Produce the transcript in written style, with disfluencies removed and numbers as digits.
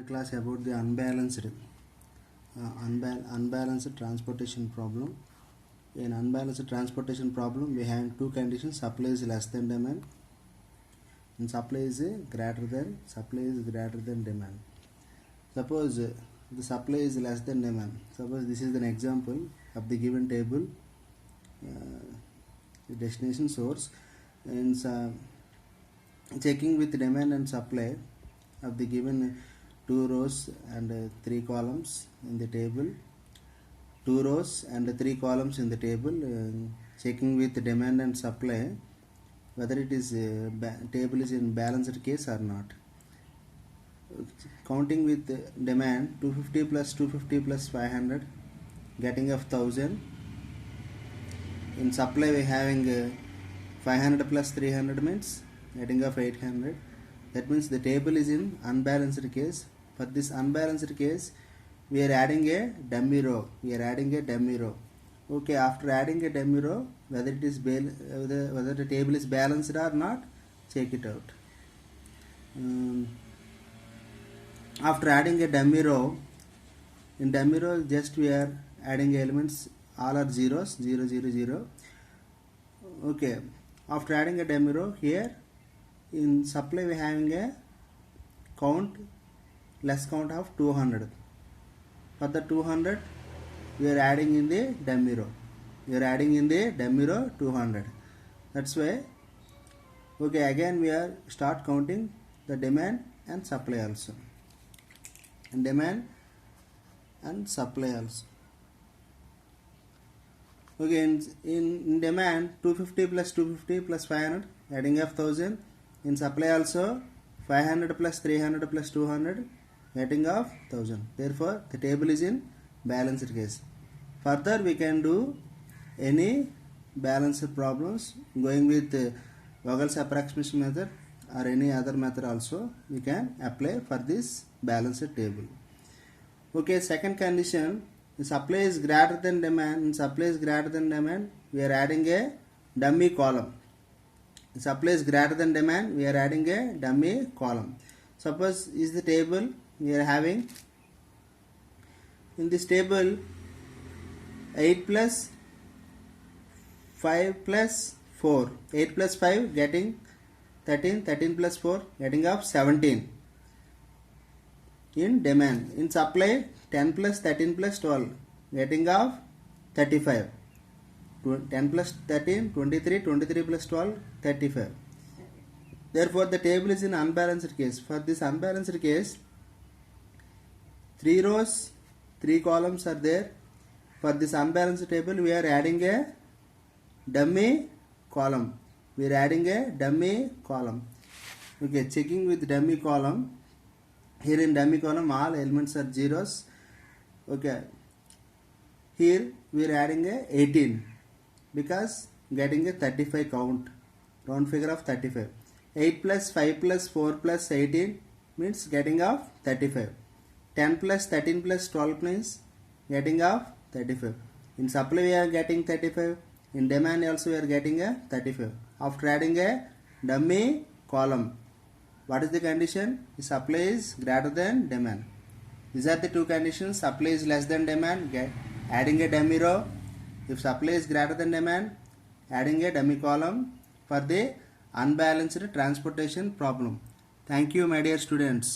class about the unbalanced transportation problem. In unbalanced transportation problem, we have two conditions: supply is less than demand, and supply is greater than demand. Suppose the supply is less than demand. Suppose this is an example of the given table. The destination source and checking with demand and supply of the given 2 rows and 3 columns in the table, 2 rows and 3 columns in the table, checking with demand and supply whether it is table is in balanced case or not. Counting with demand 250 plus 250 plus 500 getting of 1000. In supply we having 500 plus 300 means getting of 800. That means the table is in unbalanced case. For this unbalanced case, we are adding a dummy row. Okay, after adding a dummy row, whether it is whether the table is balanced or not, check it out. After adding a dummy row, in dummy row just we are adding elements, all are zeros, 0 0 0. Okay, after adding a dummy row, here in supply we are having a less count of 200. For the 200 we are adding in the dummy row. 200. That's why. Okay, again we are start counting the demand and supply also. Okay, in demand 250 plus 250 plus 500 adding of 1000. In supply also 500 plus 300 plus 200 getting of 1000. Therefore the table is in balanced case. Further we can do any balanced problems going with Vogel's approximation method or any other method also we can apply for this balanced table. Okay, second condition, the supply is greater than demand. In supply is greater than demand, we are adding a dummy column. Supply is greater than demand, we are adding a dummy column. Suppose is the table we are having. In this table 8 plus 5 plus 4, 8 plus 5 getting 13, 13 plus 4 getting of 17 in demand. In supply 10 plus 13 plus 12 getting of 35. 10 plus 13, 23, 23 plus 12, 35. Therefore the table is in unbalanced case. For this unbalanced case, 3 rows, 3 columns are there. For this unbalanced table we are adding a dummy column. Okay, checking with dummy column. Here in dummy column all elements are zeros. Okay, here we are adding a 18 because getting a 35 count, round figure of 35. 8 plus 5 plus 4 plus 18 means getting of 35. 10 plus 13 plus 12 means getting of 35. In supply we are getting 35. In demand also we are getting a 35. After adding a dummy column, what is the condition? The supply is greater than demand. These are the two conditions. Supply is less than demand, adding a dummy row. If supply is greater than demand, adding a dummy column for the unbalanced transportation problem. Thank you, my dear students.